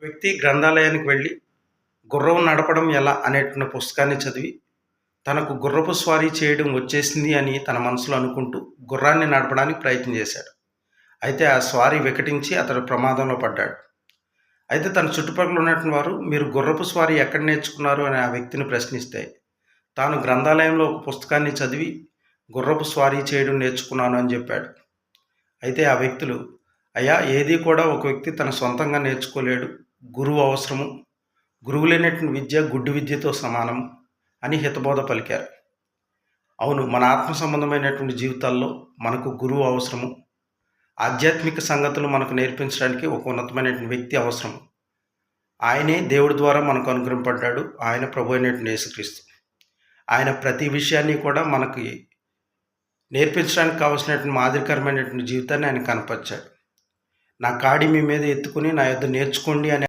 వ్యక్తి గ్రంథాలయానికి వెళ్ళి గుర్రం నడపడం ఎలా అనేటువంటి పుస్తకాన్ని చదివి తనకు గుర్రపు స్వారీ చేయడం వచ్చేసింది అని తన మనసులో అనుకుంటూ గుర్రాన్ని నడపడానికి ప్రయత్నం చేశాడు. అయితే ఆ స్వారీ వికటించి అతడు ప్రమాదంలో పడ్డాడు. అయితే తన చుట్టుపక్కల ఉన్నటువంటి వారు మీరు గుర్రపు స్వారీ ఎక్కడ నేర్చుకున్నారు అని ఆ వ్యక్తిని ప్రశ్నిస్తే తాను గ్రంథాలయంలో ఒక పుస్తకాన్ని చదివి గుర్రపు స్వారీ చేయడం నేర్చుకున్నాను అని చెప్పాడు. అయితే ఆ వ్యక్తులు అయ్యా ఏది కూడా ఒక వ్యక్తి తన సొంతంగా నేర్చుకోలేడు, గురువు అవసరము, గురువు లేనటువంటి విద్య గుడ్డి విద్యతో సమానం అని హితబోధ పలికారు. అవును, మన ఆత్మ సంబంధమైనటువంటి జీవితాల్లో మనకు గురువు అవసరము, ఆధ్యాత్మిక సంగతులు మనకు నేర్పించడానికి ఒక ఉన్నతమైనటువంటి వ్యక్తి అవసరం. ఆయనే దేవుడి ద్వారా మనకు అనుగ్రహింపడ్డాడు. ఆయన ప్రభు అయినటువంటి యేసుక్రీస్తు. ఆయన ప్రతి విషయాన్ని కూడా మనకి నేర్పించడానికి కావాల్సినటువంటి మాదిరికరమైనటువంటి జీవితాన్ని ఆయన కనపరిచాడు. నా కాడి మీ మీద ఎత్తుకుని నా యొద్ద నేర్చుకోండి అని